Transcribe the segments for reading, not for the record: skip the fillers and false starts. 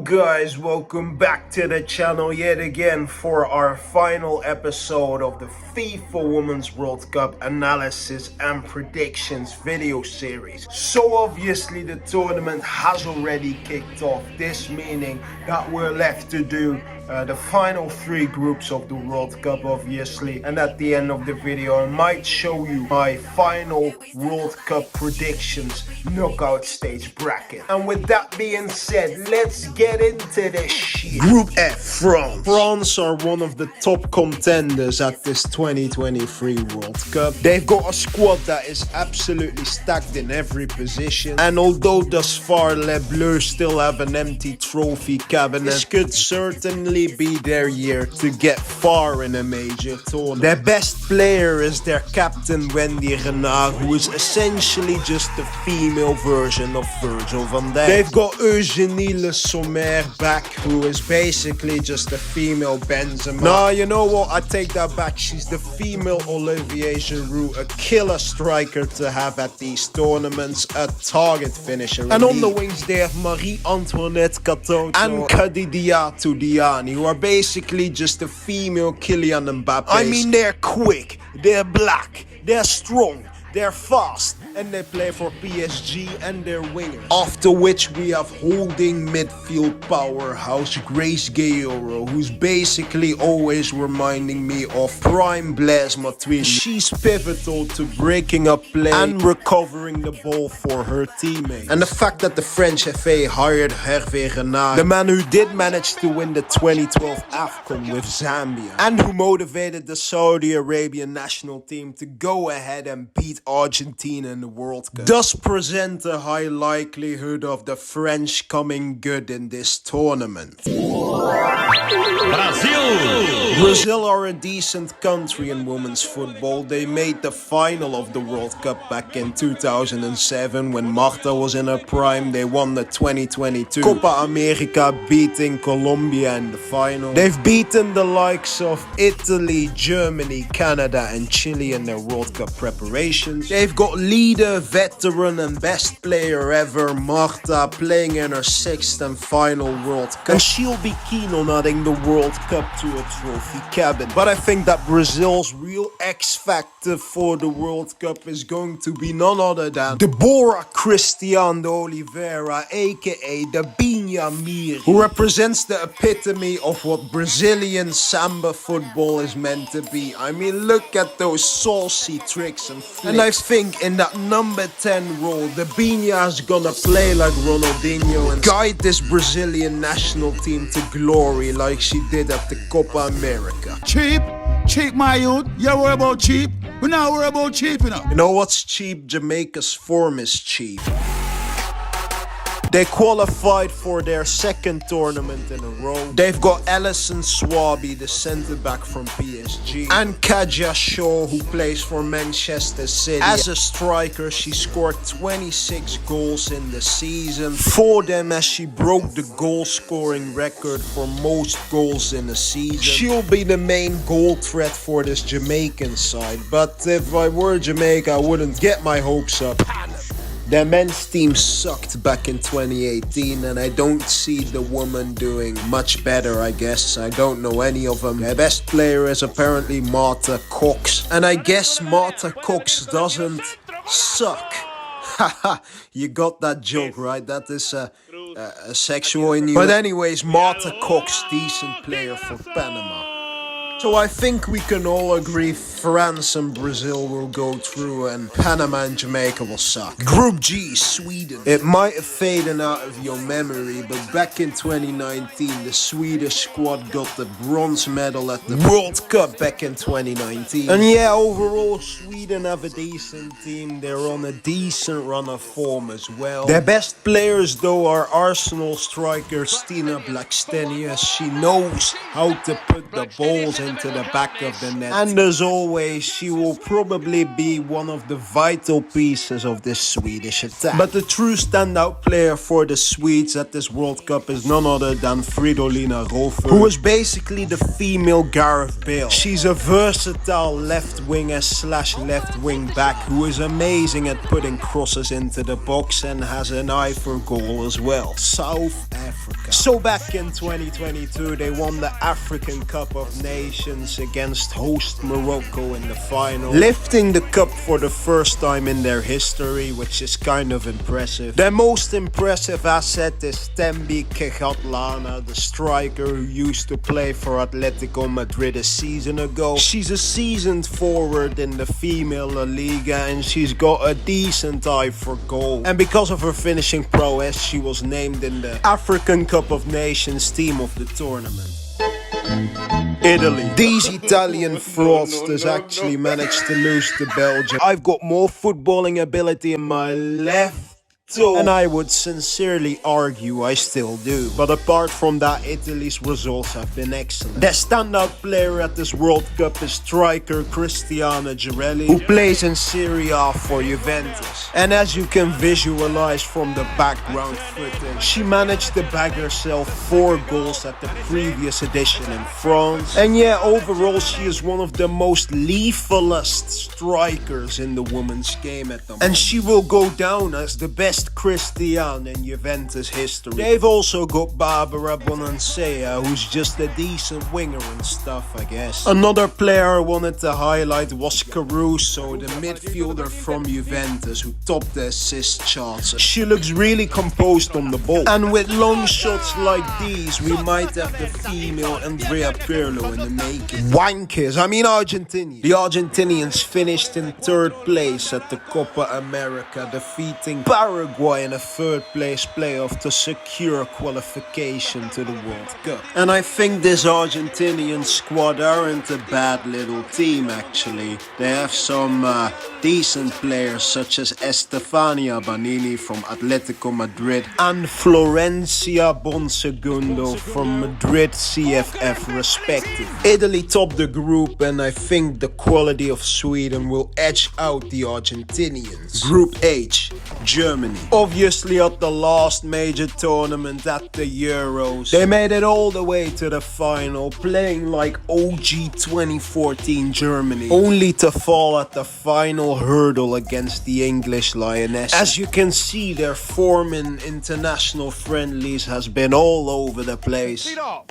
guys, welcome back to the channel yet again for our final episode of the FIFA Women's World Cup analysis and predictions video series. So obviously the tournament has already kicked off, this meaning that we're left to do the final three groups of the World Cup obviously, and at the end of the video I might show you my final World Cup predictions knockout stage bracket. And with that being said, let's get into this shit. Group F, France. France are one of the top contenders at this 2023 World Cup. They've got a squad that is absolutely stacked in every position, and although thus far Les Bleus still have an empty trophy cabinet, this could certainly be their year to get far in a major tournament. Their best player is their captain Wendy Renard, who is essentially just the female version of Virgil van Dijk. They've got Eugénie Le Sommer back, who is basically just a female Benzema. Nah, you know what? I take that back. She's the female Olivier Giroud, a killer striker to have at these tournaments, a target finisher. And on the wings they have Marie-Antoinette and Khadidiatou Diani, who are basically just a female Kylian Mbappe. I mean, they're quick, they're black, they're strong, they're fast, and they play for PSG and their wingers. After which we have holding midfield powerhouse Grace Gayoro, who's basically always reminding me of prime Blaise Matuidi. She's pivotal to breaking up play and recovering the ball for her teammates. And the fact that the French FA hired Hervé Renard, the man who did manage to win the 2012 AFCON with Zambia, and who motivated the Saudi Arabian national team to go ahead and beat Argentina in the World Cup, does present a high likelihood of the French coming good in this tournament. Brazil are a decent country in women's football. They made the final of the World Cup back in 2007 when Marta was in her prime. They won the 2022 Copa America, beating Colombia in the final. They've beaten the likes of Italy, Germany, Canada and Chile in their World Cup preparations. They've got leader, veteran and best player ever Marta playing in her 6th and final World Cup, and she'll be keen on adding the World Cup to a trophy cabin. But I think that Brazil's real X factor for the World Cup is going to be none other than Deborah Christian de Oliveira, aka the Binha Miri, who represents the epitome of what Brazilian samba football is meant to be. I mean, look at those saucy tricks and flicks. And I think in that number 10 role, the Binha is gonna play like Ronaldinho and guide this Brazilian national team to glory like she did at the Copa America. Cheap my youth, you worry about cheap? We not worry about cheap, you know. You know what's cheap? Jamaica's form is cheap. They qualified for their second tournament in a row. They've got Alison Swaby, the centre-back from PSG, and Kaja Shaw, who plays for Manchester City. As a striker, she scored 26 goals in the season for them, as she broke the goal-scoring record for most goals in a season. She'll be the main goal threat for this Jamaican side, but if I were Jamaica, I wouldn't get my hopes up. Their men's team sucked back in 2018, and I don't see the woman doing much better, I guess. I don't know any of them. Their best player is apparently Marta Cox, and I guess Marta Cox doesn't suck. Haha, you got that joke, right? That is a sexual innuendo. But anyways, Marta Cox, decent player for Panama. So I think we can all agree France and Brazil will go through and Panama and Jamaica will suck. Group G, Sweden. It might have faded out of your memory, but back in 2019, the Swedish squad got the bronze medal at the World Cup back in 2019. And yeah, overall, Sweden have a decent team. They're on a decent run of form as well. Their best players, though, are Arsenal striker Stina Blackstenius. She knows how to put the balls into the back of the net. And as always, she will probably be one of the vital pieces of this Swedish attack. But the true standout player for the Swedes at this World Cup is none other than Fridolina Rolfö, who is basically the female Gareth Bale. She's a versatile left winger / left wing back who is amazing at putting crosses into the box and has an eye for goal as well. South Africa. Africa. So back in 2022, they won the African Cup of Nations against host Morocco in the final, lifting the cup for the first time in their history, which is kind of impressive. Their most impressive asset is Tembi Kegatlana, the striker who used to play for Atletico Madrid a season ago. She's a seasoned forward in the female La Liga and she's got a decent eye for goal. And because of her finishing prowess, she was named in the African Cup of Nations team of the tournament. Italy. These Italian fraudsters actually managed to lose to Belgium. I've got more footballing ability in my left toe, and I would sincerely argue I still do. But apart from that, Italy's results have been excellent. The standout player at this World Cup is striker Cristiano Girelli, who plays in Serie A for Juventus. And as you can visualize from the background footage, she managed to bag herself 4 goals at the previous edition in France. And yeah, overall she is one of the most lethalest strikers in the women's game at the moment. And she will go down as the best Christian in Juventus history. They've also got Barbara Bonansea, who's just a decent winger and stuff, I guess. Another player I wanted to highlight was Caruso, the midfielder from Juventus, who topped the assist charts. She looks really composed on the ball. And with long shots like these, we might have the female Andrea Pirlo in the making. Wankers, I mean Argentinians. The Argentinians finished in 3rd place at the Copa America, defeating Paraguay in a 3rd place playoff to secure qualification to the World Cup. And I think this Argentinian squad aren't a bad little team actually. They have some decent players such as Estefania Banini from Atletico Madrid and Florencia Bonsegundo from Madrid CFF respectively. Italy topped the group and I think the quality of Sweden will edge out the Argentinians. Group H, Germany. Obviously at the last major tournament at the Euros, they made it all the way to the final, playing like OG 2014 Germany, only to fall at the final hurdle against the English Lionesses. As you can see, their form in international friendlies has been all over the place. Feet off.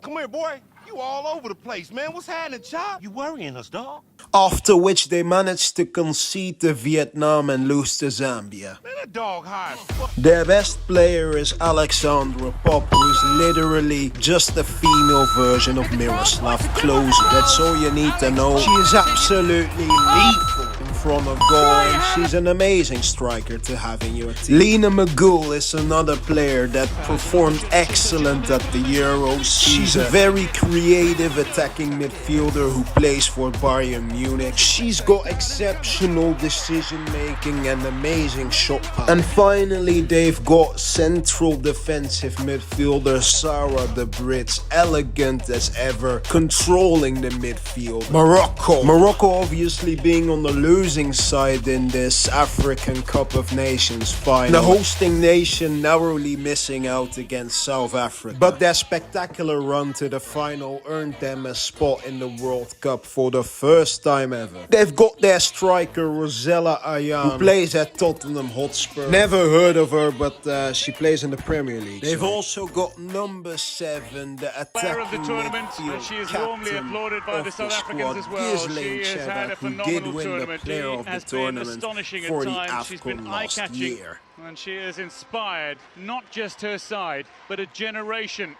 Come here, boy. You all over the place, man. What's happening, Chop? You worrying us, dog? After which they managed to concede to Vietnam and lose to Zambia. Man, that dog high as fuck. Their best player is Alexandra Pop, who is literally just the female version of Miroslav Klose. That's all you need to know. She is absolutely lethal in front of goal and she's an amazing striker to have in your team. Lena McGool is another player that performed excellent at the Euros. She's a very creative attacking midfielder who plays for Bayern Munich. She's got exceptional decision making and amazing shot power. And finally they've got central defensive midfielder Sarah de Brits, elegant as ever, controlling the midfield. Morocco obviously being on the losing side in this African Cup of Nations final. The hosting nation narrowly missing out against South Africa. But their spectacular run to the final earned them a spot in the World Cup for the first time ever. They've got their striker Rosella Ayaan, who plays at Tottenham Hotspur. Never heard of her, but she plays in the Premier League. They've also got number 7, the attacking of the tournament, and she is warmly applauded by the South Africans as well. She has had a phenomenal tournament. She has been astonishing at times. She's been eye-catching, and she has inspired not just her side, but a generation.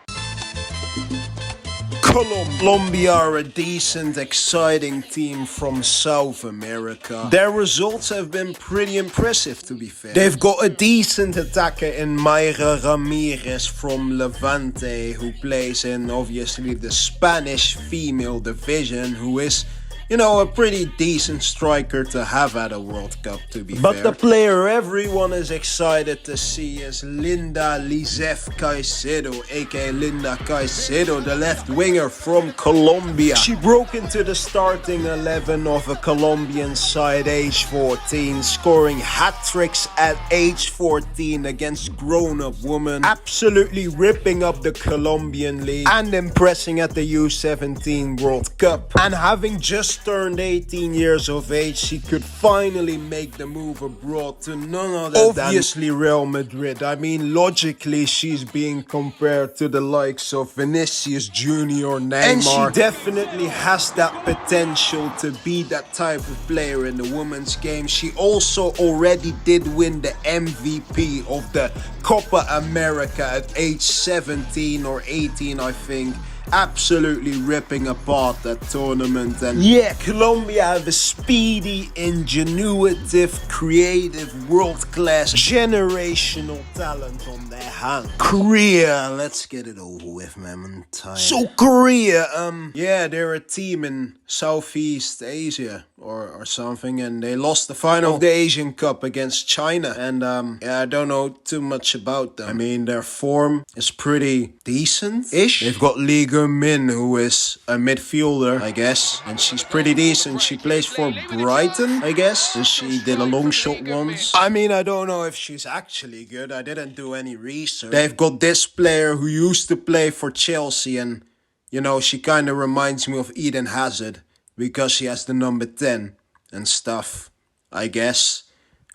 Colombia are a decent, exciting team from South America. Their results have been pretty impressive, to be fair. They've got a decent attacker in Mayra Ramirez from Levante, who plays in obviously the Spanish female division, who is, you know, a pretty decent striker to have at a World Cup, to be fair. But the player everyone is excited to see is Linda Lizeth Caicedo, aka Linda Caicedo, the left winger from Colombia. She broke into the starting 11 of a Colombian side age 14, scoring hat-tricks at age 14 against grown-up women, absolutely ripping up the Colombian league and impressing at the U17 World Cup. And having just turned 18 years of age, she could finally make the move abroad to none other than obviously Real Madrid. I mean, logically, she's being compared to the likes of Vinicius Jr., Neymar. And she definitely has that potential to be that type of player in the women's game. She also already did win the MVP of the Copa America at age 17 or 18, I think. Absolutely ripping apart that tournament. And yeah, Colombia have a speedy, ingenuitive, creative, world-class, generational talent on their hand. Korea, let's get it over with, man. I'm tired. So Korea, yeah, they're a team in Southeast Asia or something, and they lost the final of the Asian Cup against China. And yeah, I don't know too much about them. I mean, their form is pretty decent-ish. They've got Liga Min, who is a midfielder, I guess, and she's pretty decent. She plays for Brighton, I guess, and she did a long shot once. I mean, I don't know if she's actually good. I didn't do any research. They've got this player who used to play for Chelsea, and you know, she kind of reminds me of Eden Hazard because she has the number 10 and stuff, I guess.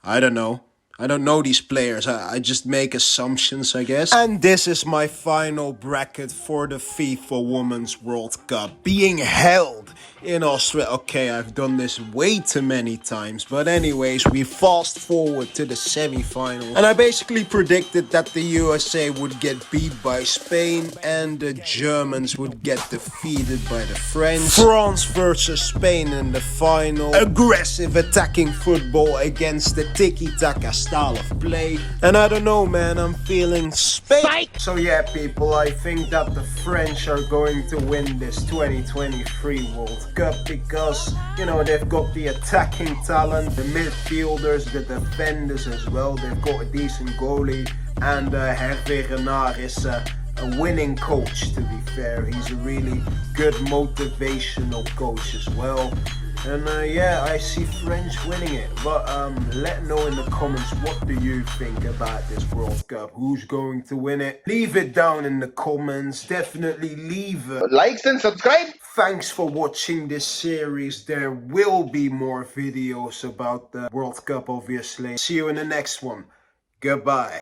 I don't know. I don't know these players. I just make assumptions, I guess. And this is my final bracket for the FIFA Women's World Cup being held in Australia. Okay, I've done this way too many times. But anyways, we fast forward to the semi-final. And I basically predicted that the USA would get beat by Spain and the Germans would get defeated by the French. France versus Spain in the final. Aggressive attacking football against the tiki-taka style of play. And I don't know, man, I'm feeling Spain. Spike. So yeah, people, I think that the French are going to win this 2023 World Cup because, you know, they've got the attacking talent, the midfielders, the defenders as well. They've got a decent goalie, and Hervé Renard is a winning coach, to be fair. He's a really good motivational coach as well. And yeah, I see French winning it. But let know in the comments, what do you think about this World Cup? Who's going to win it? Leave it down in the comments. Definitely leave it. Likes and subscribe. Thanks for watching this series. There will be more videos about the World Cup, obviously. See you in the next one. Goodbye.